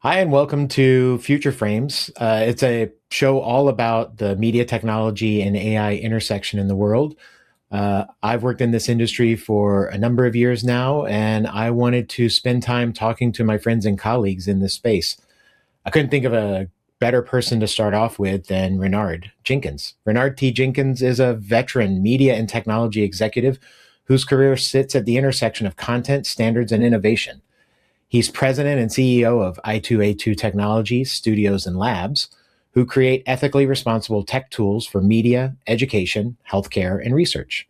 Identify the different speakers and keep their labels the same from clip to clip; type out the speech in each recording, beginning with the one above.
Speaker 1: Hi, and welcome to Future Frames. It's a show all about the media technology and AI intersection in the world. I've worked in this industry for a number of years now, and I wanted to spend time talking to my friends and colleagues in this space. I couldn't think of a better person to start off with than Renard Jenkins. Renard T. Jenkins is a veteran media and technology executive whose career sits at the intersection of content, standards, and innovation. He's president and CEO of I2A2 Technologies, studios, and labs, who create ethically responsible tech tools for media, education, healthcare, and research.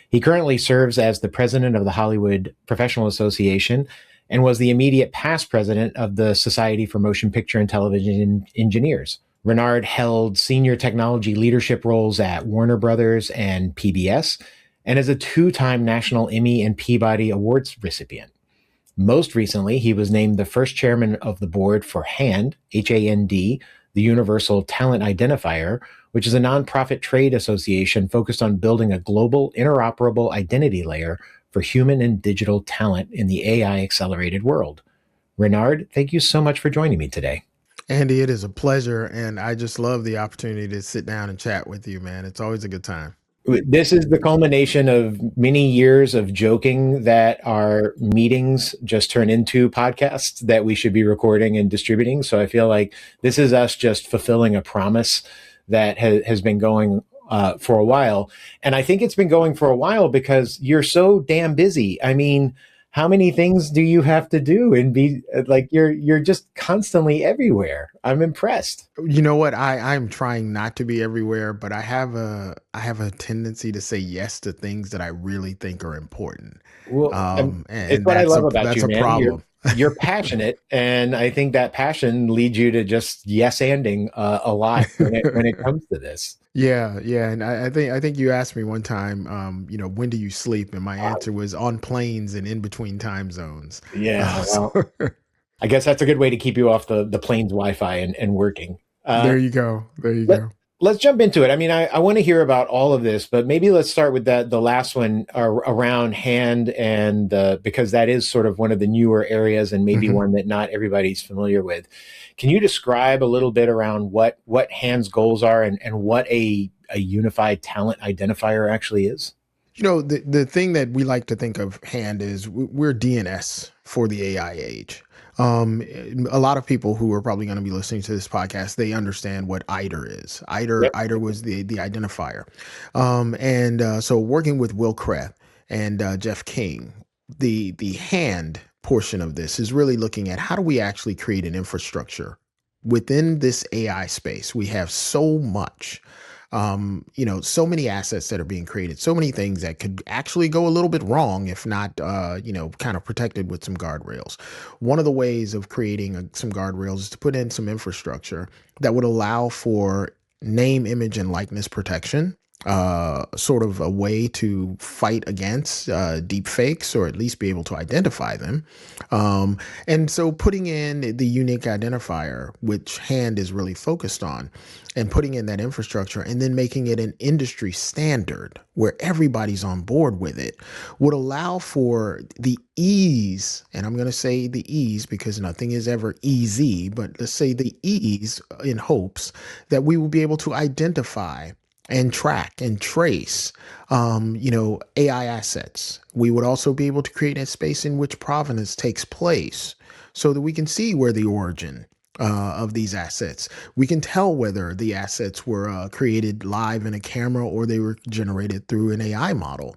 Speaker 1: He currently serves as the president of the Hollywood Professional Association and was the immediate past president of the Society for Motion Picture and Television Engineers. Renard held senior technology leadership roles at Warner Brothers and PBS, and is a two-time National Emmy and Peabody Awards recipient. Most recently, he was named the first chairman of the board for HAND, H-A-N-D, the Universal Talent Identifier, which is a nonprofit trade association focused on building a global interoperable identity layer for human and digital talent in the AI-accelerated world. Renard, thank you so much for joining me today.
Speaker 2: Andy, it is a pleasure, and I just love the opportunity to sit down and chat with you, man. It's always a good time.
Speaker 1: This is the culmination of many years of joking that our meetings just turn into podcasts that we should be recording and distributing. So I feel like this is us just fulfilling a promise that has been going for a while. And I think it's been going for a while because you're so damn busy. I mean, how many things do you have to do and be like, you're just constantly everywhere. I'm impressed.
Speaker 2: You know what? I'm trying not to be everywhere, but I have a tendency to say yes to things that I really think are important.
Speaker 1: Well, it's
Speaker 2: And
Speaker 1: what I love about
Speaker 2: that's
Speaker 1: you,
Speaker 2: a
Speaker 1: man.
Speaker 2: problem.
Speaker 1: You're passionate, and I think that passion leads you to just yes-anding a lot when it comes to this.
Speaker 2: Yeah, yeah, and I think you asked me one time, when do you sleep? And my answer was on planes and in between time zones.
Speaker 1: Yeah,
Speaker 2: So
Speaker 1: well, I guess that's a good way to keep you off the plane's Wi-Fi and working.
Speaker 2: there you go, there you
Speaker 1: Let
Speaker 2: go.
Speaker 1: let's jump into it. I mean, I want to hear about all of this, but maybe let's start with the last one around hand, and because that is sort of one of the newer areas and maybe
Speaker 2: Mhm.
Speaker 1: one that not everybody's familiar with. Can you describe a little bit around what hand's goals are and what a unified talent identifier actually is?
Speaker 2: The thing that we like to think of hand is we're DNS for the AI age. Um, a lot of people who are probably going to be listening to this podcast, they understand what ITER is.
Speaker 1: Yep.
Speaker 2: ITER was the identifier. So working with Will Kreth and Jeff King, the hand portion of this is really looking at how do we actually create an infrastructure within this AI space. We have so much so many assets that are being created, so many things that could actually go a little bit wrong if not, kind of protected with some guardrails. One of the ways of creating some guardrails is to put in some infrastructure that would allow for name, image, and likeness protection. Sort of a way to fight against deep fakes or at least be able to identify them. And so putting in the unique identifier, which hand is really focused on, and putting in that infrastructure and then making it an industry standard where everybody's on board with it would allow for the ease. And I'm going to say the ease because nothing is ever easy, but let's say the ease in hopes that we will be able to identify and track and trace, AI assets. We would also be able to create a space in which provenance takes place so that we can see where the origin of these assets. We can tell whether the assets were created live in a camera or they were generated through an AI model.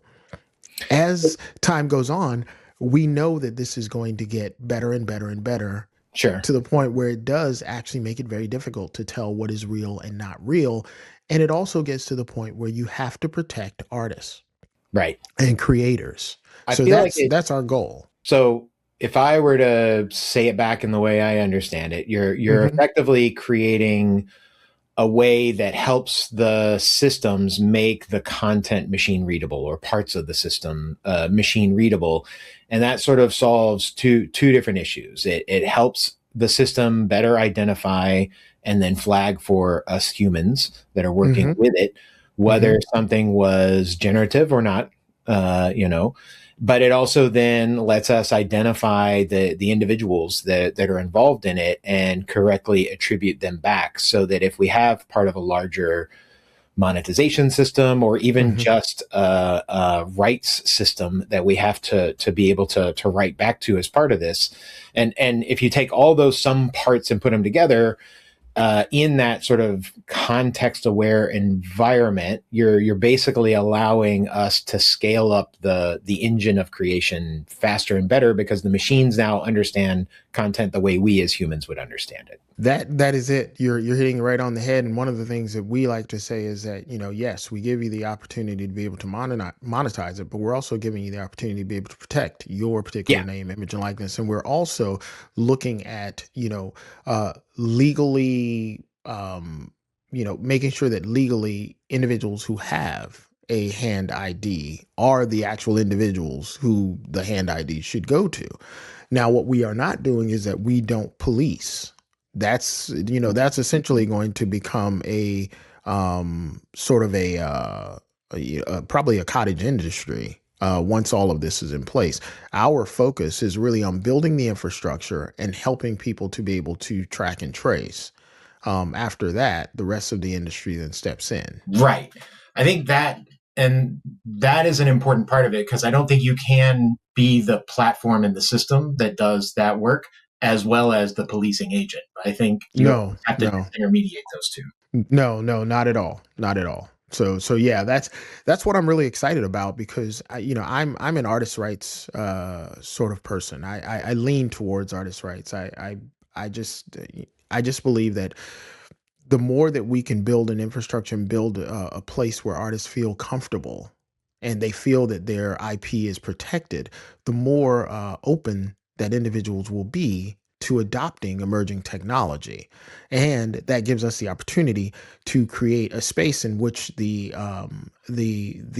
Speaker 2: As time goes on, we know that this is going to get better and better and better
Speaker 1: Sure.
Speaker 2: to the point where it does actually make it very difficult to tell what is real and not real. And it also gets to the point where you have to protect artists
Speaker 1: Right.
Speaker 2: and creators.
Speaker 1: I
Speaker 2: So
Speaker 1: feel like
Speaker 2: that's our goal.
Speaker 1: so if I were to say it back in the way I understand it, you're
Speaker 2: Hmm.
Speaker 1: effectively creating a way that helps the systems make the content machine readable, or parts of the system machine readable, and that sort of solves two different issues. It helps the system better identify and then flag for us humans that are working
Speaker 2: Hmm.
Speaker 1: with it
Speaker 2: Hmm.
Speaker 1: whether something was generative or not, you know, but it also then lets us identify the individuals that are involved in it and correctly attribute them back, so that if we have part of a larger monetization system, or even
Speaker 2: Hmm.
Speaker 1: just a rights system that we have to be able to write back to as part of this. And if you take all those sum parts and put them together, in that sort of context aware environment, you're basically allowing us to scale up the engine of creation faster and better, because the machines now understand content the way we as humans would understand it.
Speaker 2: That is it. You're hitting it right on the head. And one of the things that we like to say is that, yes, we give you the opportunity to be able to monetize it, but we're also giving you the opportunity to be able to protect your particular
Speaker 1: Yeah.
Speaker 2: name, image, and likeness. And we're also looking at, legally, making sure that legally individuals who have a hand ID are the actual individuals who the hand ID should go to. Now, what we are not doing is that we don't police. That's essentially going to become a sort of probably a cottage industry once all of this is in place. Our focus is really on building the infrastructure and helping people to be able to track and trace. After that, the rest of the industry then steps in.
Speaker 1: Right. I think that is an important part of it, because I don't think you can be the platform and the system that does that work as well as the policing agent. I think you
Speaker 2: No,
Speaker 1: have to
Speaker 2: no.
Speaker 1: intermediate those two.
Speaker 2: No, no, not at all. Not at all. So yeah, that's what I'm really excited about because I'm an artist rights sort of person. I lean towards artist rights. I just believe that the more that we can build an infrastructure and build a place where artists feel comfortable and they feel that their IP is protected, the more open that individuals will be to adopting emerging technology. And that gives us the opportunity to create a space in which the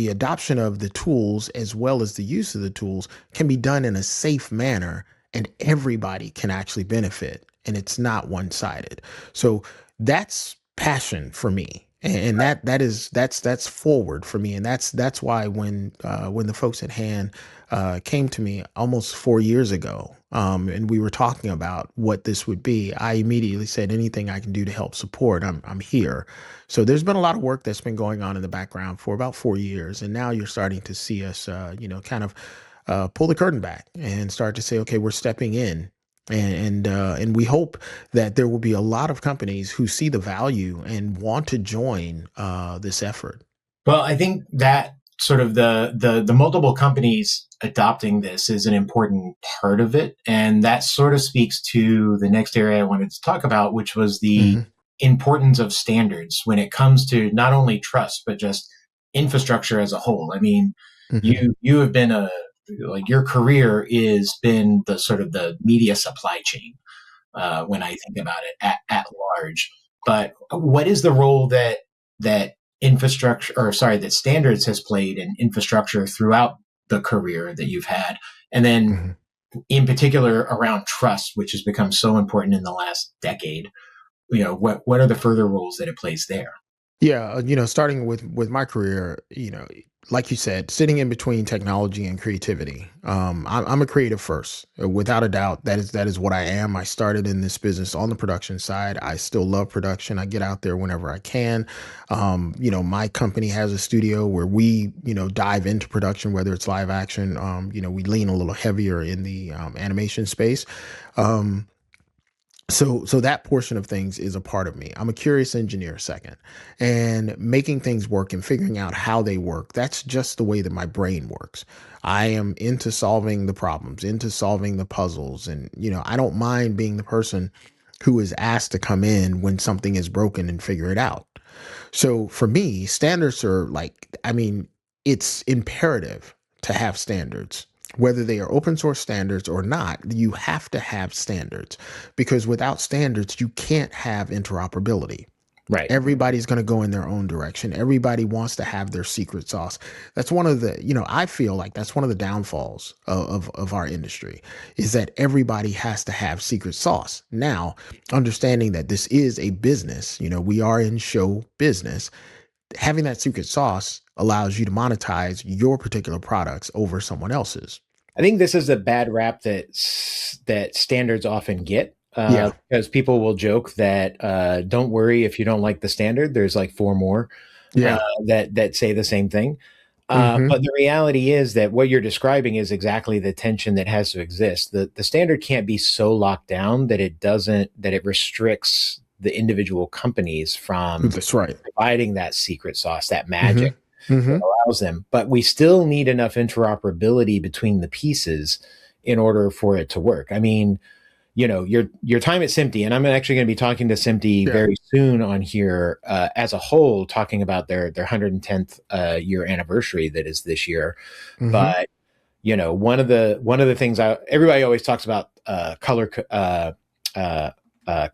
Speaker 2: adoption of the tools as well as the use of the tools can be done in a safe manner and everybody can actually benefit and it's not one-sided. So that's passion for me, and that's forward for me, and that's why when the folks at hand came to me almost 4 years ago, and we were talking about what this would be, I immediately said anything I can do to help support, I'm here. So there's been a lot of work that's been going on in the background for about 4 years, and now you're starting to see us, kind of pull the curtain back and start to say, okay, we're stepping in and we hope that there will be a lot of companies who see the value and want to join this effort.
Speaker 1: Well, I think that sort of the multiple companies adopting this is an important part of it, and that sort of speaks to the next area I wanted to talk about, which was the
Speaker 2: Hmm.
Speaker 1: importance of standards when it comes to not only trust but just infrastructure as a whole. I mean,
Speaker 2: Hmm.
Speaker 1: you have been a like your career is been the sort of the media supply chain, when I think about it at large. But what is the role that infrastructure, or sorry, that standards has played in infrastructure throughout the career that you've had, and then
Speaker 2: Hmm.
Speaker 1: in particular around trust, which has become so important in the last decade? What are the further roles that it plays there?
Speaker 2: Yeah, starting with my career, like you said, sitting in between technology and creativity. I'm a creative first, without a doubt. That is what I am. I started in this business on the production side. I still love production. I get out there whenever I can. My company has a studio where we, dive into production, whether it's live action. We lean a little heavier in the animation space. Um, so that portion of things is a part of me. I'm a curious engineer second, and making things work and figuring out how they work, that's just the way that my brain works. I am into solving the problems, into solving the puzzles, and I don't mind being the person who is asked to come in when something is broken and figure it out. So for me, standards are like, I mean, it's imperative to have standards. Whether they are open source standards or not, you have to have standards because without standards, you can't have interoperability.
Speaker 1: Right.
Speaker 2: Everybody's going to go in their own direction. Everybody wants to have their secret sauce. That's one of the, I feel like that's one of the downfalls of our industry is that everybody has to have secret sauce. Now, understanding that this is a business, we are in show business, having that secret sauce allows you to monetize your particular products over someone else's.
Speaker 1: I think this is a bad rap that standards often get,
Speaker 2: Yeah.
Speaker 1: because people will joke that don't worry if you don't like the standard. There's like four more uh,
Speaker 2: Yeah.
Speaker 1: that say the same thing.
Speaker 2: Hmm.
Speaker 1: But the reality is that what you're describing is exactly the tension that has to exist. The standard can't be so locked down that it restricts the individual companies from
Speaker 2: That's right.
Speaker 1: providing that secret sauce, that
Speaker 2: Hmm.
Speaker 1: magic that
Speaker 2: Hmm.
Speaker 1: allows them. But we still need enough interoperability between the pieces in order for it to work. I mean, your time at SMPTE, and I'm actually going to be talking to SMPTE
Speaker 2: Yeah.
Speaker 1: very soon on here as a whole, talking about their 110th year anniversary that is this year.
Speaker 2: Hmm.
Speaker 1: But one of the things everybody always talks about uh,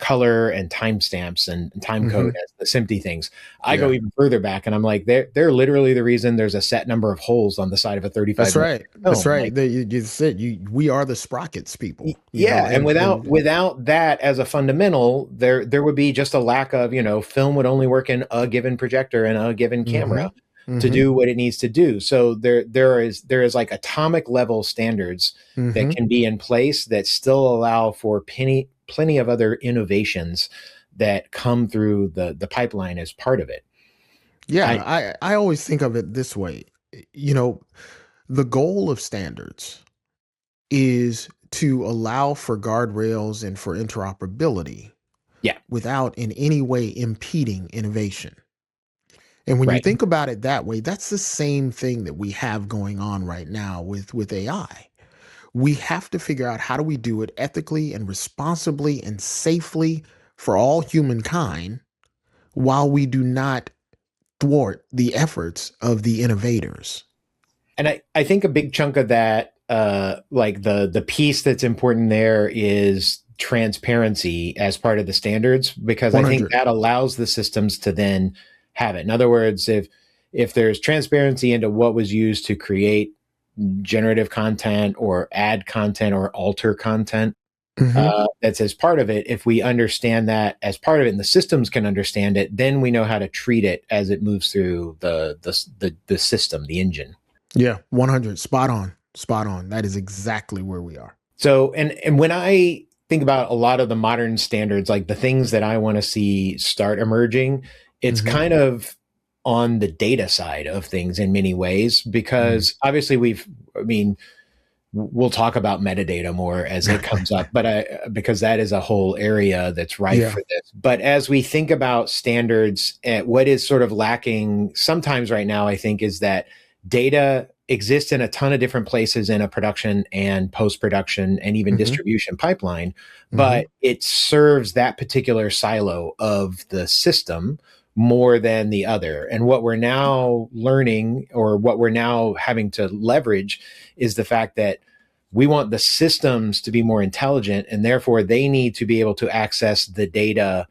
Speaker 1: color and timestamps and time code
Speaker 2: Hmm.
Speaker 1: as the SMPTE things. I go
Speaker 2: Yeah.
Speaker 1: even further back, and I'm like, they're literally the reason there's a set number of holes on the side of a 35
Speaker 2: That's
Speaker 1: millimeter
Speaker 2: right. That's
Speaker 1: film.
Speaker 2: right.
Speaker 1: Like,
Speaker 2: You said we are the sprockets people,
Speaker 1: yeah, and without
Speaker 2: and
Speaker 1: without that as a fundamental, there would be just a lack of, film would only work in a given projector and a given camera
Speaker 2: hmm.
Speaker 1: to
Speaker 2: Hmm.
Speaker 1: do what it needs to do. So there is like atomic level standards that
Speaker 2: Hmm.
Speaker 1: can be in place that still allow for plenty of other innovations that come through the pipeline as part of it. I
Speaker 2: Yeah, I always think of it this way. You know, the goal of standards is to allow for guardrails and for interoperability
Speaker 1: Yeah,
Speaker 2: without in any way impeding innovation. And when you
Speaker 1: right.
Speaker 2: think about it that way, that's the same thing that we have going on right now with AI. We have to figure out how do we do it ethically and responsibly and safely for all humankind while we do not thwart the efforts of the innovators.
Speaker 1: And I think a big chunk of that, like the piece that's important there is transparency as part of the standards, because I think
Speaker 2: 100.
Speaker 1: that allows the systems to then have it. In other words, if there's transparency into what was used to create generative content or add content or alter content,
Speaker 2: Hmm.
Speaker 1: that's as part of it. If we understand that as part of it, and the systems can understand it, then we know how to treat it as it moves through the system, the engine.
Speaker 2: Yeah, 100. Spot on. Spot on. That is exactly where we are.
Speaker 1: So, and when I think about a lot of the modern standards, like the things that I want to see start emerging, it's
Speaker 2: Hmm.
Speaker 1: kind of on the data side of things in many ways,
Speaker 2: Mm.
Speaker 1: because obviously I mean, we'll talk about metadata more as it comes up, but because that is a whole area that's rife
Speaker 2: Yeah.
Speaker 1: for this. But as we think about standards, what is sort of lacking sometimes right now, I think, is that data exists in a ton of different places in a production and post production and even
Speaker 2: Hmm.
Speaker 1: distribution pipeline,
Speaker 2: Hmm.
Speaker 1: but it serves that particular silo of the system more than the other. And what we're now learning, or what we're now having to leverage, is the fact that we want the systems to be more intelligent, and therefore they need to be able to access the data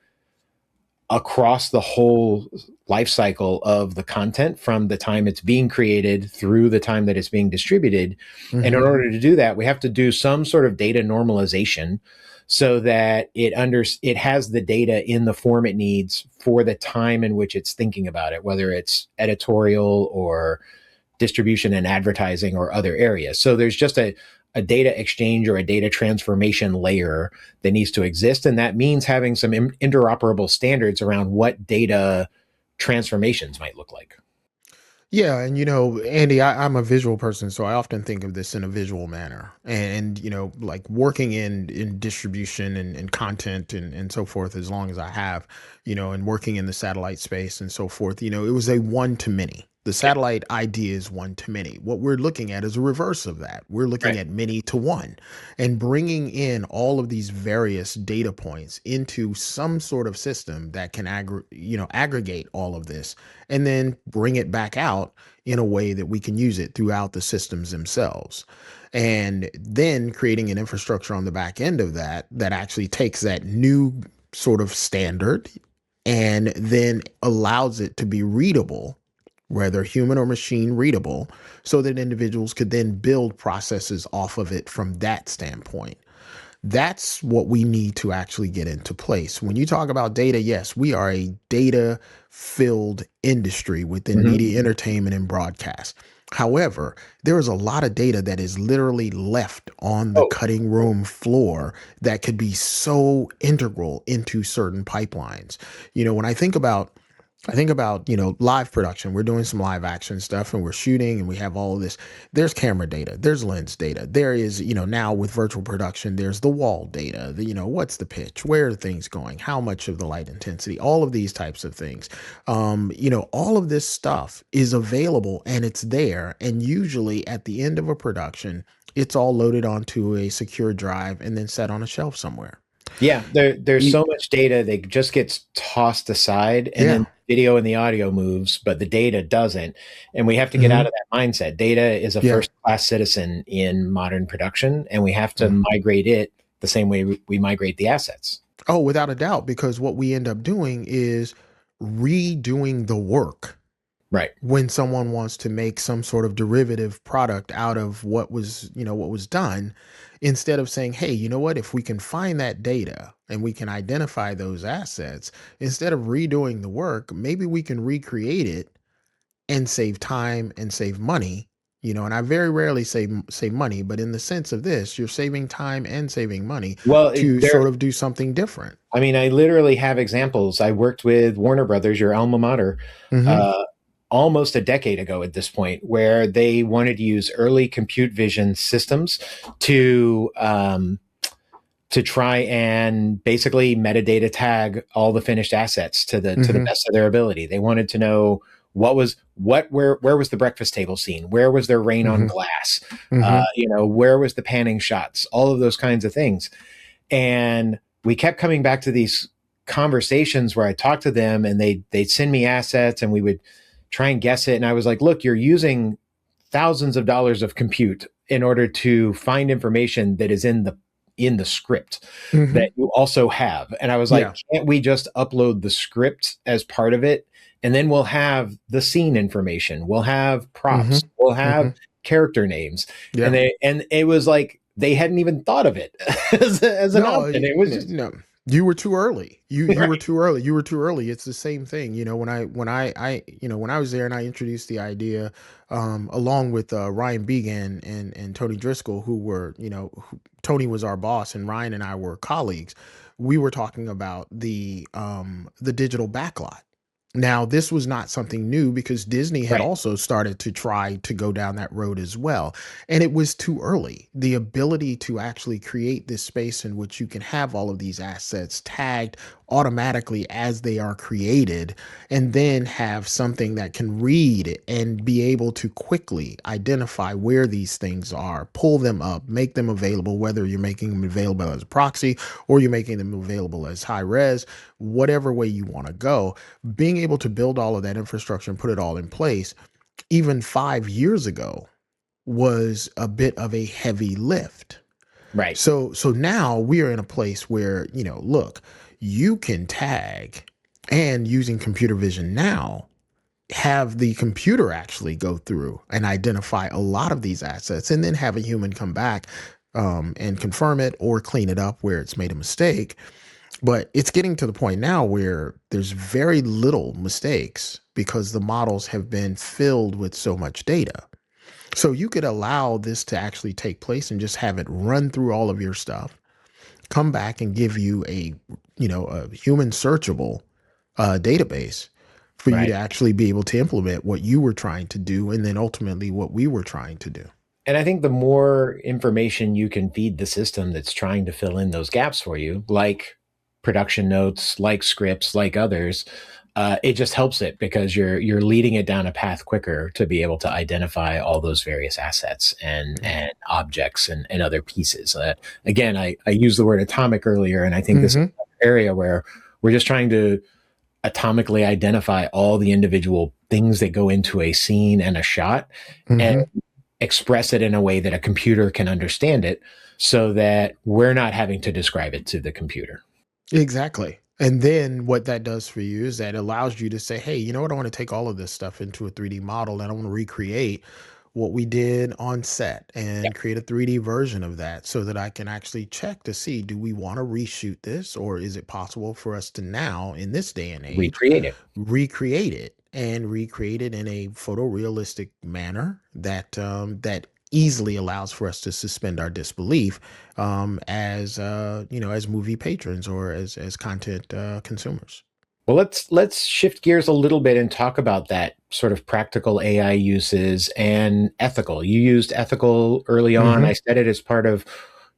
Speaker 1: across the whole life cycle of the content, from the time it's being created through the time that it's being distributed. And in
Speaker 2: Hmm.
Speaker 1: order to do that, we have to do some sort of data normalization so that it has the data in the form it needs for the time in which it's thinking about it, whether it's editorial or distribution and advertising or other areas. So there's just a data exchange or a data transformation layer that needs to exist. And that means having some interoperable standards around what data transformations might look like.
Speaker 2: Yeah, and Andy, I'm a visual person, so I often think of this in a visual manner. And like working in distribution and content and so forth, as long as I have, and working in the satellite space and so forth, it was a one to many. The
Speaker 1: Yeah,
Speaker 2: satellite idea is one to many. What we're looking at is a reverse of that. We're looking
Speaker 1: right.
Speaker 2: at many to one, and bringing in all of these various data points into some sort of system that can aggregate all of this and then bring it back out in a way that we can use it throughout the systems themselves. And then creating an infrastructure on the back end of that actually takes that new sort of standard and then allows it to be readable, whether human or machine readable, so that individuals could then build processes off of it from that standpoint. That's what we need to actually get into place. When you talk about data, yes, we are a data filled industry within
Speaker 1: Mhm.
Speaker 2: media entertainment and broadcast. However, there is a lot of data that is literally left on the
Speaker 1: Oh,
Speaker 2: cutting room floor that could be so integral into certain pipelines. When I think about, live production. We're doing some live action stuff and we're shooting and we have all of this. There's camera data, there's lens data. There is, now with virtual production, there's the wall data, what's the pitch, where are things going, how much of the light intensity, all of these types of things. All of this stuff is available and it's there. And usually at the end of a production, it's all loaded onto a secure drive and then set on a shelf somewhere.
Speaker 1: yeah. There's
Speaker 2: You,
Speaker 1: so much data that just gets tossed aside, and then
Speaker 2: yeah.
Speaker 1: video and the audio moves, but the data doesn't. And we have to get out
Speaker 2: Hmm.
Speaker 1: of that mindset. Data is a
Speaker 2: Yeah.
Speaker 1: first class citizen in modern production, and we have to
Speaker 2: Mm-hmm.
Speaker 1: migrate it the same way we migrate the assets.
Speaker 2: Oh, without a doubt, because what we end up doing is redoing the work
Speaker 1: Right.
Speaker 2: when someone wants to make some sort of derivative product out of what was done, instead of saying, hey, you know what, if we can find that data and we can identify those assets, instead of redoing the work, maybe we can recreate it and save time and save money. And I very rarely say money, but in the sense of this, you're saving time and saving money
Speaker 1: Well,
Speaker 2: to sort of do something different.
Speaker 1: I mean, I literally have examples. I worked with Warner Brothers, your alma mater,
Speaker 2: Hmm.
Speaker 1: uh, almost a decade ago at this point, where they wanted to use early compute vision systems to to try and basically metadata tag all the finished assets to the
Speaker 2: Hmm.
Speaker 1: best of their ability. They wanted to know where was the breakfast table scene, where was there rain on
Speaker 2: Hmm.
Speaker 1: glass,
Speaker 2: Hmm.
Speaker 1: where was the panning shots, all of those kinds of things. And we kept coming back to these conversations where I talked to them and they'd send me assets and we would try and guess it. And I was like, look, you're using thousands of dollars of compute in order to find information that is in the script
Speaker 2: Hmm.
Speaker 1: that you also have. And I was like,
Speaker 2: Yeah.
Speaker 1: can't we just upload the script as part of it? And then we'll have the scene information. We'll have
Speaker 2: Hmm.
Speaker 1: props. We'll
Speaker 2: Hmm.
Speaker 1: have character names.
Speaker 2: Yeah.
Speaker 1: And it was like they hadn't even thought of it as an
Speaker 2: No,
Speaker 1: option. It was just
Speaker 2: no. You were too early. You were
Speaker 1: right.
Speaker 2: too early. You were too early. It's the same thing. When I was there and I introduced the idea, along with Ryan Began and Tony Driscoll, who were, Tony was our boss and Ryan and I were colleagues. We were talking about the digital backlot. Now, this was not something new because Disney had
Speaker 1: Right.
Speaker 2: also started to try to go down that road as well. And it was too early. The ability to actually create this space in which you can have all of these assets tagged automatically as they are created, and then have something that can read and be able to quickly identify where these things are, pull them up, make them available, whether you're making them available as a proxy or you're making them available as high res, whatever way you want to go. Being able to build all of that infrastructure and put it all in place, even 5 years ago, was a bit of a heavy lift.
Speaker 1: Right.
Speaker 2: So now we are in a place where, look, you can tag, and using computer vision now, have the computer actually go through and identify a lot of these assets and then have a human come back, and confirm it or clean it up where it's made a mistake. But it's getting to the point now where there's very little mistakes because the models have been filled with so much data. So you could allow this to actually take place and just have it run through all of your stuff, come back and give you a human searchable database for you to
Speaker 1: Right.
Speaker 2: actually be able to implement what you were trying to do and then ultimately what we were trying to do.
Speaker 1: And I think the more information you can feed the system that's trying to fill in those gaps for you, like production notes, like scripts, like others, it just helps it because you're leading it down a path quicker to be able to identify all those various assets and objects and other pieces. Again, I used the word atomic earlier, and I think this is
Speaker 2: Hmm.
Speaker 1: an area where we're just trying to atomically identify all the individual things that go into a scene and a shot and
Speaker 2: Hmm.
Speaker 1: express it in a way that a computer can understand it so that we're not having to describe it to the computer.
Speaker 2: Exactly. And then what that does for you is that allows you to say, hey, you know what? I want to take all of this stuff into a 3D model and I want to recreate what we did on set and create a 3D version of that so that I can actually check to see, do we want to reshoot this, or is it possible for us to now, in this day and age,
Speaker 1: Recreate it.
Speaker 2: recreate it and recreate it in a photorealistic manner that that easily allows for us to suspend our disbelief as as movie patrons or as content consumers.
Speaker 1: Well, let's shift gears a little bit and talk about that sort of practical AI uses and ethical. You used ethical early on. I
Speaker 2: Hmm.
Speaker 1: said it as part of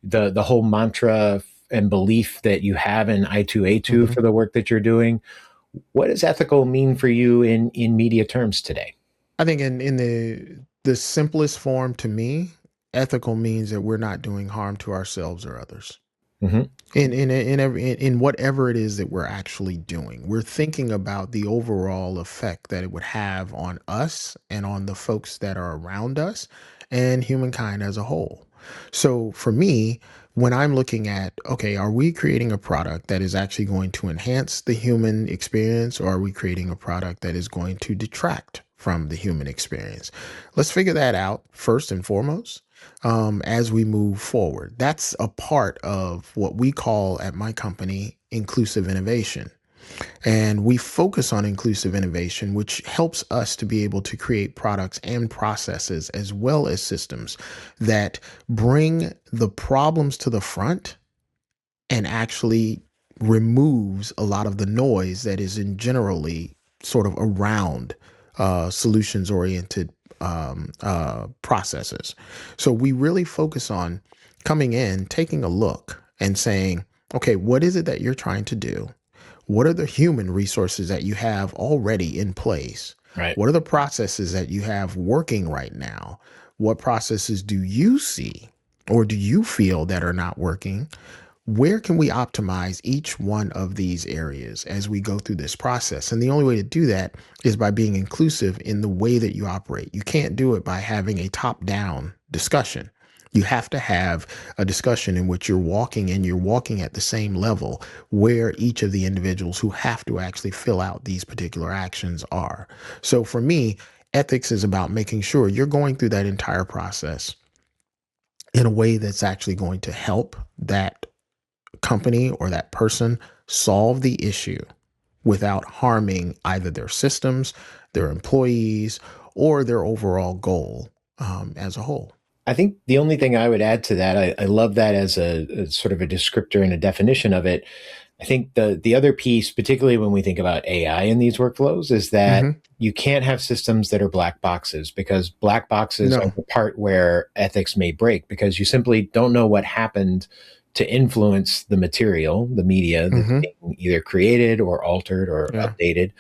Speaker 1: the whole mantra and belief that you have in I2A2
Speaker 2: Hmm.
Speaker 1: for the work that you're doing. What does ethical mean for you in media terms today?
Speaker 2: I think in the simplest form to me, ethical means that we're not doing harm to ourselves or others.
Speaker 1: Hmm.
Speaker 2: In whatever it is that we're actually doing, we're thinking about the overall effect that it would have on us and on the folks that are around us and humankind as a whole. So for me, when I'm looking at, okay, are we creating a product that is actually going to enhance the human experience, or are we creating a product that is going to detract from the human experience? Let's figure that out first and foremost as we move forward. That's a part of what we call at my company inclusive innovation. And we focus on inclusive innovation, which helps us to be able to create products and processes as well as systems that bring the problems to the front and actually removes a lot of the noise that is in generally sort of around solutions oriented processes. So we really focus on coming in, taking a look and saying, okay, what is it that you're trying to do? What are the human resources that you have already in place?
Speaker 1: Right.
Speaker 2: What are the processes that you have working right now? What processes do you see or do you feel that are not working? Where can we optimize each one of these areas as we go through this process? And the only way to do that is by being inclusive in the way that you operate. You can't do it by having a top down discussion. You have to have a discussion in which you're walking at the same level where each of the individuals who have to actually fill out these particular actions are. So for me, ethics is about making sure you're going through that entire process in a way that's actually going to help that company or that person solve the issue without harming either their systems, their employees, or their overall goal as a whole.
Speaker 1: I think the only thing I would add to that, I love that as a sort of a descriptor and a definition of it. I think the other piece, particularly when we think about AI in these workflows, is that
Speaker 2: Hmm.
Speaker 1: you can't have systems that are black boxes, because black boxes are
Speaker 2: No.
Speaker 1: the part where ethics may break, because you simply don't know what happened to influence the material, the media that's
Speaker 2: Hmm.
Speaker 1: being either created or altered or
Speaker 2: Yeah.
Speaker 1: updated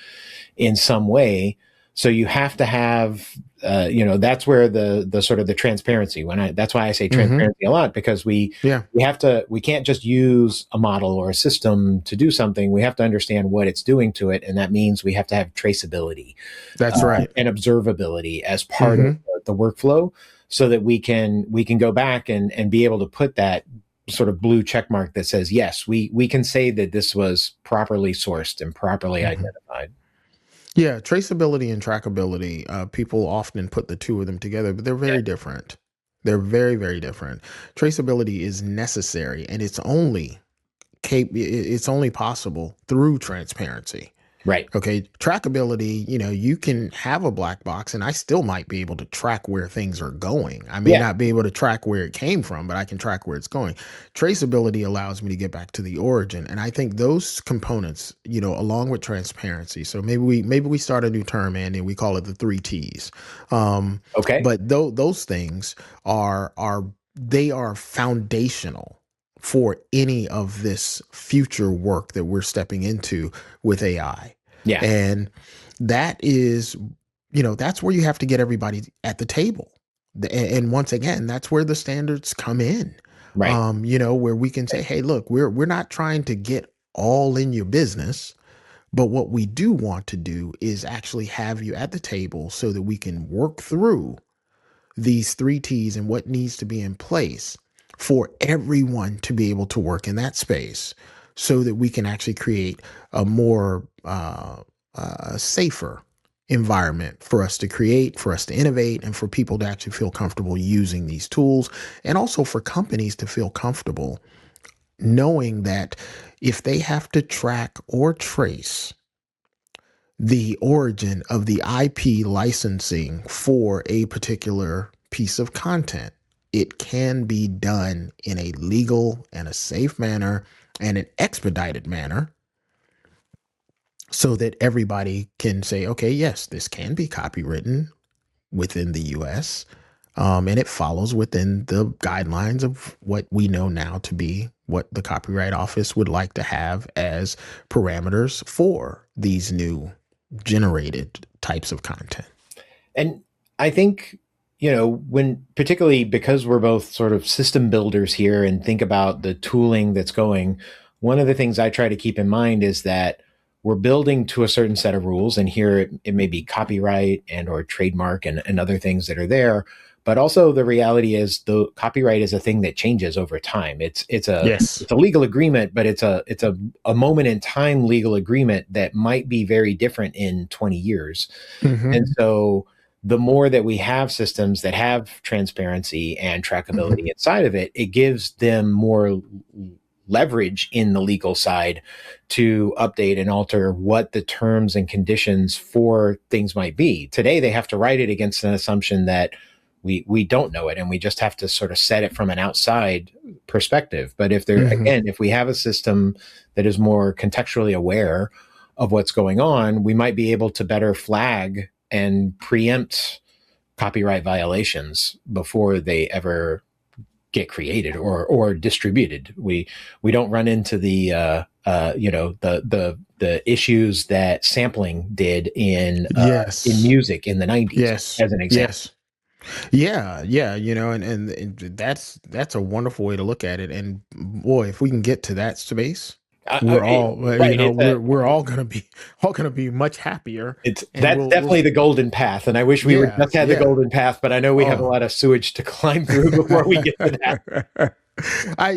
Speaker 1: in some way. So you have to have, that's where the sort of the transparency. That's why I say
Speaker 2: Hmm.
Speaker 1: transparency a lot, because
Speaker 2: Yeah.
Speaker 1: we can't just use a model or a system to do something. We have to understand what it's doing to it, and that means we have to have traceability
Speaker 2: That's right.
Speaker 1: and observability as part of
Speaker 2: Hmm.
Speaker 1: the workflow, so that we can go back and be able to put that sort of blue check mark that says, yes, we can say that this was properly sourced and properly
Speaker 2: Hmm.
Speaker 1: identified.
Speaker 2: Yeah. Traceability and trackability. People often put the two of them together, but they're
Speaker 1: Yeah.
Speaker 2: very different. They're very, very different. Traceability is necessary, and it's only possible through transparency.
Speaker 1: Right.
Speaker 2: Okay, trackability, you can have a black box and I still might be able to track where things are going. I may
Speaker 1: Yeah.
Speaker 2: not be able to track where it came from, but I can track where it's going. Traceability allows me to get back to the origin. And I think those components, along with transparency. So maybe we start a new term, Andy, and we call it the three T's. Um,
Speaker 1: Okay.
Speaker 2: but those things are they are foundational for any of this future work that we're stepping into with AI.
Speaker 1: Yeah.
Speaker 2: And that is, that's where you have to get everybody at the table. And once again, that's where the standards come in.
Speaker 1: Right.
Speaker 2: Where we can say, hey, look, we're not trying to get all in your business, but what we do want to do is actually have you at the table so that we can work through these three T's and what needs to be in place for everyone to be able to work in that space so that we can actually create a more safer environment for us to create, for us to innovate, and for people to actually feel comfortable using these tools, and also for companies to feel comfortable knowing that if they have to track or trace the origin of the IP licensing for a particular piece of content, it can be done in a legal and a safe manner and an expedited manner so that everybody can say, okay, yes, this can be copywritten within the US. And it follows within the guidelines of what we know now to be what the Copyright Office would like to have as parameters for these new generated types of content.
Speaker 1: And I think, when particularly because we're both sort of system builders here and think about the tooling that's going, one of the things I try to keep in mind is that we're building to a certain set of rules. And here it may be copyright and or trademark and other things that are there. But also the reality is the copyright is a thing that changes over time. It's a
Speaker 2: Yes.
Speaker 1: legal agreement, but it's a moment in time legal agreement that might be very different in 20 years.
Speaker 2: Mm-hmm.
Speaker 1: And so the more that we have systems that have transparency and trackability
Speaker 2: Mm-hmm.
Speaker 1: inside of it, it gives them more leverage in the legal side to update and alter what the terms and conditions for things might be. Today, they have to write it against an assumption that we don't know it, and we just have to sort of set it from an outside perspective. But if there,
Speaker 2: Mm-hmm.
Speaker 1: again, if we have a system that is more contextually aware of what's going on, we might be able to better flag and preempt copyright violations before they ever get created or distributed. We don't run into the the issues that sampling did in
Speaker 2: Yes.
Speaker 1: music in the 90s,
Speaker 2: Yes.
Speaker 1: as an example.
Speaker 2: Yes. Yeah, yeah, and that's a wonderful way to look at it. And boy, if we can get to that space, we're all
Speaker 1: Right.
Speaker 2: we're all gonna be much happier, and
Speaker 1: That's definitely the golden path. And I wish we would
Speaker 2: yeah,
Speaker 1: just had the
Speaker 2: yeah.
Speaker 1: golden path, but I know we have a
Speaker 2: Oh.
Speaker 1: lot of sewage to climb through before we get to that.
Speaker 2: I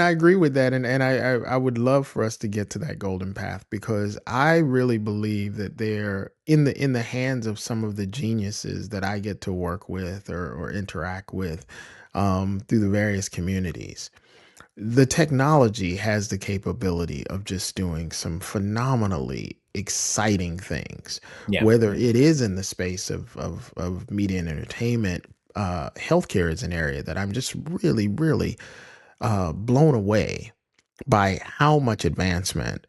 Speaker 2: agree with that, and I would love for us to get to that golden path because I really believe that they're in the hands of some of the geniuses that I get to work with or interact with through the various communities. The technology has the capability of just doing some phenomenally exciting things,
Speaker 1: Yeah.
Speaker 2: whether it is in the space of media and entertainment. Healthcare is an area that I'm just really blown away by how much advancement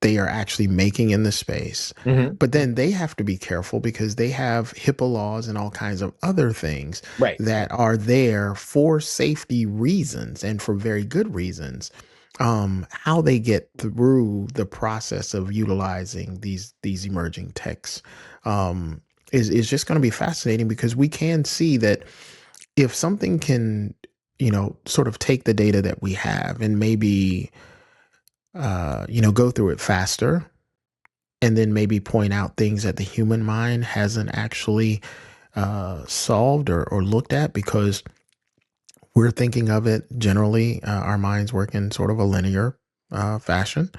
Speaker 2: they are actually making in the space.
Speaker 1: Hmm.
Speaker 2: But then they have to be careful because they have HIPAA laws and all kinds of other things
Speaker 1: Right.
Speaker 2: that are there for safety reasons and for very good reasons. How they get through the process of utilizing these emerging techs is just going to be fascinating because we can see that if something can, sort of take the data that we have and maybe, go through it faster and then maybe point out things that the human mind hasn't actually solved or looked at because we're thinking of it generally, our minds work in sort of a linear fashion.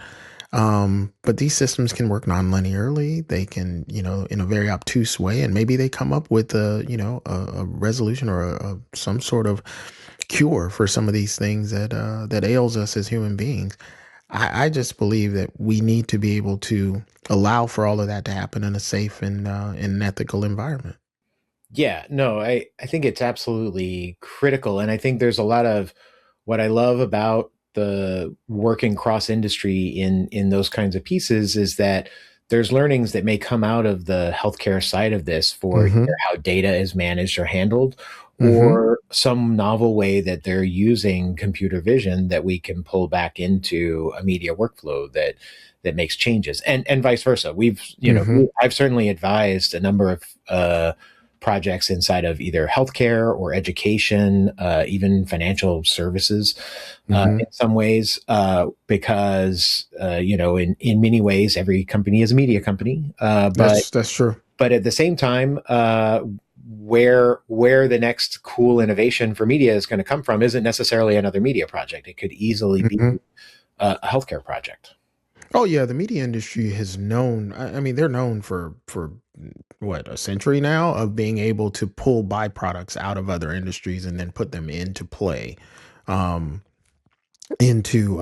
Speaker 2: But these systems can work non-linearly. They can, in a very obtuse way, and maybe they come up with a resolution or some sort of cure for some of these things that ails us as human beings. I just believe that we need to be able to allow for all of that to happen in a safe and an ethical environment.
Speaker 1: Yeah, no, I think it's absolutely critical. And I think there's a lot of what I love about the working cross industry in those kinds of pieces is that there's learnings that may come out of the healthcare side of this for
Speaker 2: Mm-hmm.
Speaker 1: either how data is managed or handled,
Speaker 2: Mm-hmm.
Speaker 1: or some novel way that they're using computer vision that we can pull back into a media workflow that makes changes, and vice versa.
Speaker 2: Mm-hmm.
Speaker 1: I've certainly advised a number of projects inside of either healthcare or education, even financial services,
Speaker 2: Mm-hmm.
Speaker 1: in some ways, because in many ways, every company is a media company,
Speaker 2: That's true.
Speaker 1: but at the same time, where the next cool innovation for media is going to come from isn't necessarily another media project. It could easily be
Speaker 2: Mm-hmm.
Speaker 1: a healthcare project.
Speaker 2: Oh yeah, the media industry has known. I mean, they're known for what, a century now of being able to pull byproducts out of other industries and then put them into play. Um, into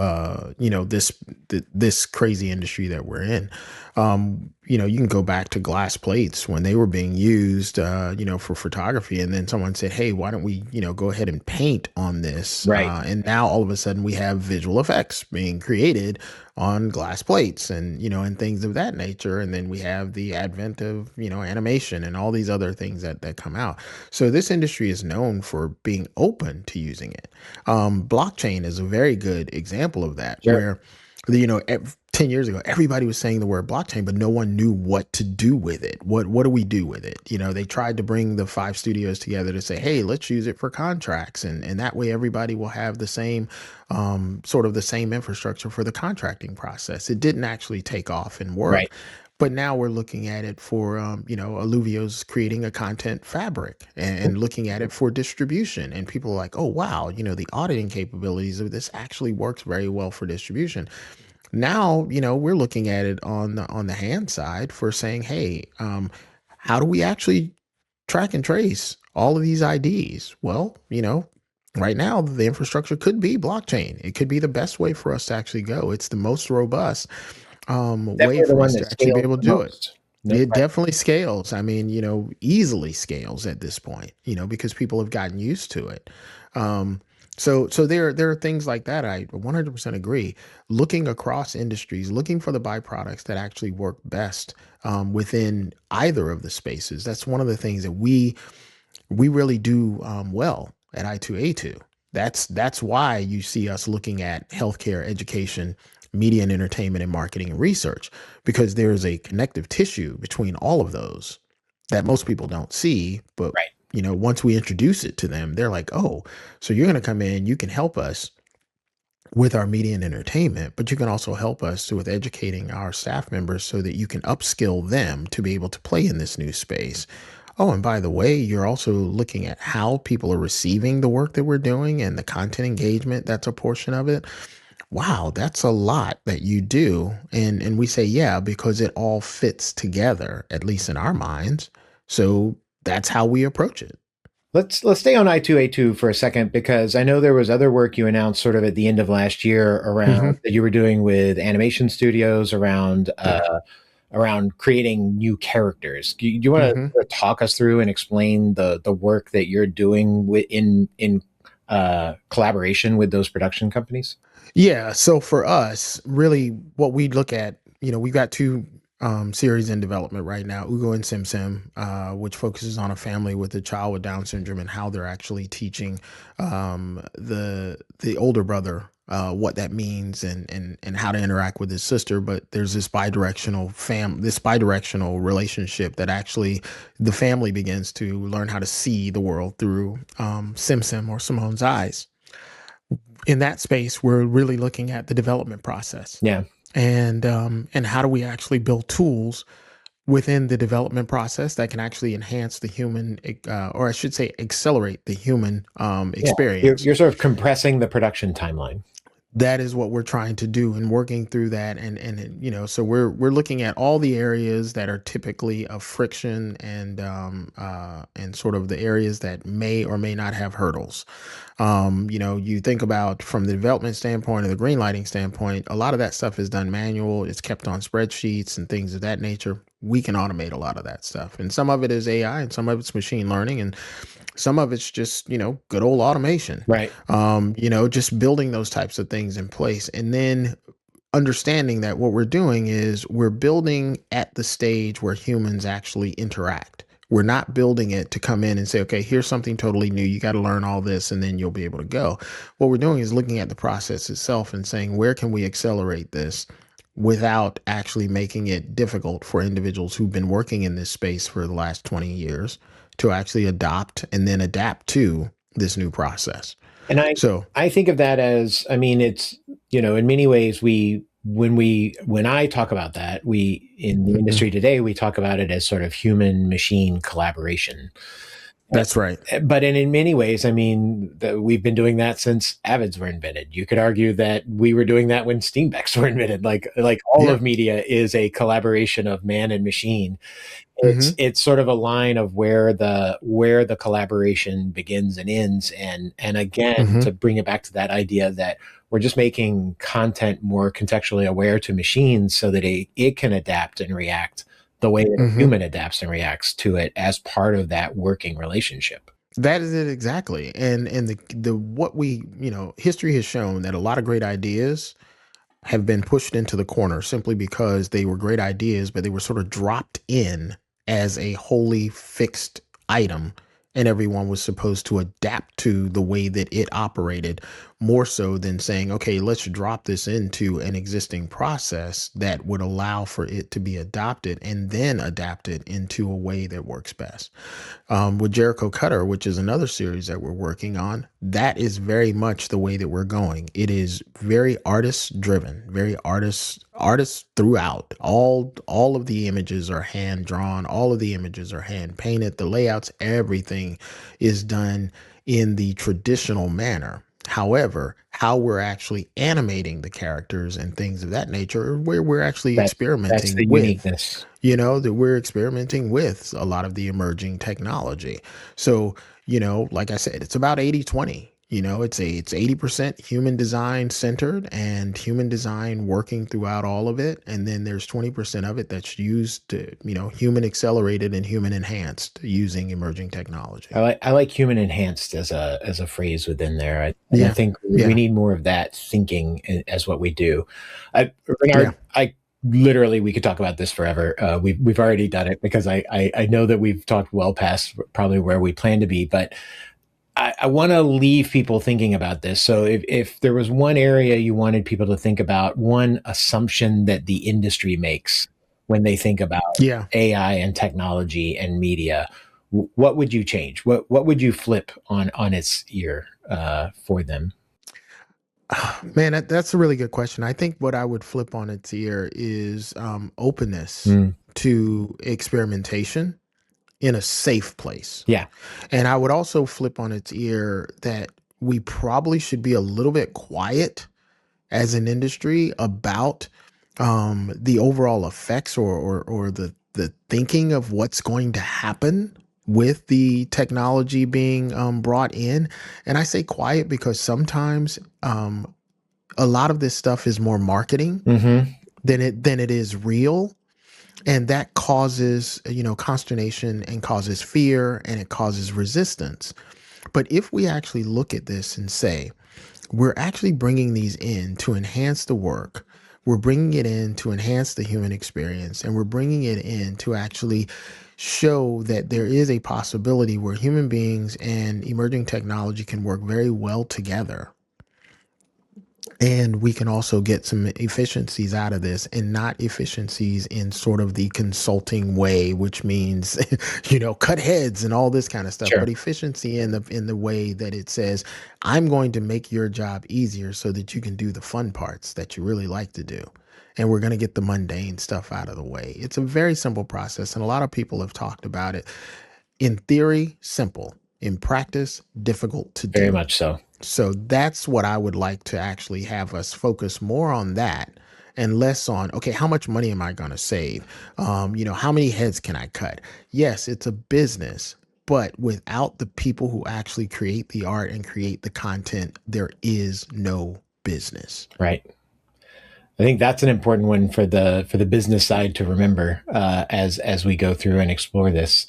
Speaker 2: this crazy industry that we're in. You can go back to glass plates when they were being used for photography, and then someone said, hey, why don't we go ahead and paint on this,
Speaker 1: Right.
Speaker 2: and now all of a sudden we have visual effects being created on glass plates, and things of that nature. And then we have the advent of animation and all these other things that come out. So this industry is known for being open to using it. Blockchain is a very good example of that,
Speaker 1: Sure.
Speaker 2: where 10 years ago, everybody was saying the word blockchain, but no one knew what to do with it. What do we do with it? They tried to bring the five studios together to say, hey, let's use it for contracts. And that way everybody will have the same, sort of the same infrastructure for the contracting process. It didn't actually take off and
Speaker 1: Right.
Speaker 2: work. But now we're looking at it for, Alluvio's creating a content fabric and looking at it for distribution. And people are like, oh, wow, the auditing capabilities of this actually works very well for distribution. Now, we're looking at it on the hand side for saying, hey, how do we actually track and trace all of these IDs? Well, right now the infrastructure could be blockchain. It could be the best way for us to actually go. It's the most robust way
Speaker 1: Definitely the
Speaker 2: for
Speaker 1: one
Speaker 2: us
Speaker 1: that
Speaker 2: to actually be
Speaker 1: scales
Speaker 2: able
Speaker 1: the
Speaker 2: to do it.
Speaker 1: most. No
Speaker 2: It
Speaker 1: question.
Speaker 2: definitely scales. I mean, easily scales at this point, because people have gotten used to it. Um, so there are things like that. I 100% agree. Looking across industries, looking for the byproducts that actually work best within either of the spaces. That's one of the things that we really do well at I2A2. That's why you see us looking at healthcare, education, media and entertainment, and marketing and research, because there is a connective tissue between all of those that most people don't see. But
Speaker 1: Right.
Speaker 2: once we introduce it to them, they're like, oh, so you're going to come in, you can help us with our media and entertainment, but you can also help us with educating our staff members so that you can upskill them to be able to play in this new space. Oh, and by the way, you're also looking at how people are receiving the work that we're doing and the content engagement. That's a portion of it. Wow, that's a lot that you do. And we say, yeah, because it all fits together, at least in our minds. So that's how we approach it.
Speaker 1: Let's stay on I2A2 for a second, because I know there was other work you announced sort of at the end of last year around
Speaker 2: Hmm.
Speaker 1: that you were doing with animation studios around
Speaker 2: Yeah.
Speaker 1: around creating new characters. Do you want
Speaker 2: Hmm.
Speaker 1: to talk us through and explain the work that you're doing in collaboration with those production companies?
Speaker 2: Yeah. So for us, really, what we look at, we've got two series in development right now, Ugo and Sim Sim, which focuses on a family with a child with Down syndrome and how they're actually teaching the older brother what that means and how to interact with his sister. But there's this bidirectional relationship that actually the family begins to learn how to see the world through Sim Sim or Simone's eyes. In that space, we're really looking at the development process
Speaker 1: Yeah.
Speaker 2: and how do we actually build tools within the development process that can actually enhance the human, or I should say, accelerate the human
Speaker 1: Yeah. You're,
Speaker 2: experience.
Speaker 1: you're sort of compressing the production timeline.
Speaker 2: That is what we're trying to do and working through that, and so we're looking at all the areas that are typically of friction and sort of the areas that may or may not have hurdles. You think about from the development standpoint or the green lighting standpoint, a lot of that stuff is done manual. It's kept on spreadsheets and things of that nature. We can automate a lot of that stuff, and some of it is AI and some of it's machine learning, and some of it's just good old automation.
Speaker 1: Right.
Speaker 2: Just building those types of things in place, and then understanding that what we're doing is we're building at the stage where humans actually interact. We're not building it to come in and say, okay, here's something totally new. You got to learn all this and then you'll be able to go. What we're doing is looking at the process itself and saying, where can we accelerate this without actually making it difficult for individuals who've been working in this space for the last 20 years to actually adopt and then adapt to this new process.
Speaker 1: And I
Speaker 2: So,
Speaker 1: I think of that as, I mean, it's, in many ways, when I talk about that, we in the
Speaker 2: mhm,
Speaker 1: industry today, we talk about it as sort of human machine collaboration.
Speaker 2: That's right.
Speaker 1: But in many ways, I mean, we've been doing that since Avids were invented. You could argue that we were doing that when Steambex were invented. Like all
Speaker 2: Yeah.
Speaker 1: of media is a collaboration of man and machine.
Speaker 2: Hmm.
Speaker 1: It's sort of a line of where the collaboration begins and ends. And again,
Speaker 2: Hmm.
Speaker 1: to bring it back to that idea that we're just making content more contextually aware to machines so that it can adapt and react the way that a
Speaker 2: Hmm.
Speaker 1: human adapts and reacts to it as part of that working relationship.
Speaker 2: That is it exactly. And the what we, history has shown that a lot of great ideas have been pushed into the corner simply because they were great ideas, but they were sort of dropped in as a wholly fixed item. And everyone was supposed to adapt to the way that it operated more so than saying, okay, let's drop this into an existing process that would allow for it to be adopted and then adapted into a way that works best. With Jericho Cutter, which is another series that we're working on, that is very much the way that we're going. It is very artist driven, very artists throughout. All of the images are hand drawn, all of the images are hand painted, the layouts, everything is done in the traditional manner. However, how we're actually animating the characters and things of that nature, where we're actually
Speaker 1: That's the
Speaker 2: experimenting with,
Speaker 1: uniqueness.
Speaker 2: that we're experimenting with a lot of the emerging technology. So, like I said, it's about 80-20. It's 80% human design centered and human design working throughout all of it. And then there's 20% of it that's used to, human accelerated and human enhanced using emerging technology.
Speaker 1: I like human enhanced as a phrase within there. And I
Speaker 2: Yeah.
Speaker 1: think we
Speaker 2: Yeah.
Speaker 1: need more of that thinking as what we do.
Speaker 2: Yeah.
Speaker 1: Renard, I literally we could talk about this forever. We've already done it because I know that we've talked well past probably where we plan to be, but I want to leave people thinking about this. So if there was one area you wanted people to think about, one assumption that the industry makes when they think about
Speaker 2: Yeah.
Speaker 1: AI and technology and media, what would you change? What would you flip on its ear for them?
Speaker 2: Man, that's a really good question. I think what I would flip on its ear is openness
Speaker 1: Mm,
Speaker 2: to experimentation in a safe place.
Speaker 1: yeah,
Speaker 2: And I would also flip on its ear that we probably should be a little bit quiet as an industry about the overall effects or the thinking of what's going to happen with the technology being brought in. And I say quiet because sometimes a lot of this stuff is more marketing
Speaker 1: hmm,
Speaker 2: than it is real, and that causes consternation and causes fear and it causes resistance. But if we actually look at this and say we're actually bringing these in to enhance the work, we're bringing it in to enhance the human experience, and we're bringing it in to actually show that there is a possibility where human beings and emerging technology can work very well together, and we can also get some efficiencies out of this, and not efficiencies in sort of the consulting way, which means, cut heads and all this kind of stuff,
Speaker 1: sure,
Speaker 2: but efficiency in the way that it says, I'm going to make your job easier so that you can do the fun parts that you really like to do. And we're going to get the mundane stuff out of the way. It's a very simple process. And a lot of people have talked about it. In theory, simple. In practice, difficult to
Speaker 1: very
Speaker 2: do.
Speaker 1: much so.
Speaker 2: So that's what I would like to actually have us focus more on, that and less on, okay, how much money am I going to save? How many heads can I cut? Yes, it's a business, but without the people who actually create the art and create the content, there is no business.
Speaker 1: Right. I think that's an important one for the business side to remember as we go through and explore this.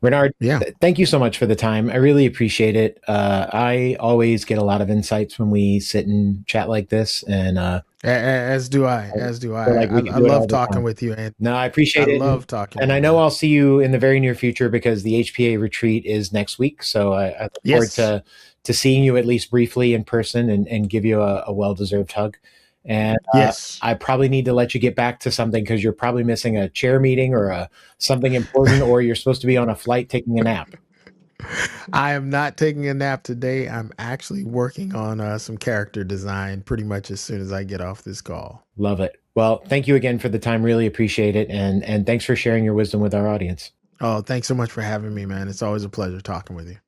Speaker 1: Renard,
Speaker 2: Yeah.
Speaker 1: thank you so much for the time. I really appreciate it. I always get a lot of insights when we sit and chat like this, and
Speaker 2: As do I.
Speaker 1: I
Speaker 2: As do
Speaker 1: feel
Speaker 2: I.
Speaker 1: like
Speaker 2: I,
Speaker 1: we can
Speaker 2: I
Speaker 1: do it
Speaker 2: love
Speaker 1: all the
Speaker 2: talking
Speaker 1: time.
Speaker 2: with you, and
Speaker 1: No, I
Speaker 2: I
Speaker 1: appreciate it,
Speaker 2: love talking to
Speaker 1: and I
Speaker 2: you,
Speaker 1: know
Speaker 2: man.
Speaker 1: I'll see you in the very near future because the HPA retreat is next week. So I look forward
Speaker 2: Yes.
Speaker 1: to seeing you at least briefly in person and give you a well deserved hug. And
Speaker 2: Yes.
Speaker 1: I probably need to let you get back to something because you're probably missing a chair meeting or something important, or you're supposed to be on a flight taking a nap.
Speaker 2: I am not taking a nap today. I'm actually working on some character design pretty much as soon as I get off this call.
Speaker 1: Love it. Well, thank you again for the time. Really appreciate it, and thanks for sharing your wisdom with our audience.
Speaker 2: Oh, thanks so much for having me, man. It's always a pleasure talking with you.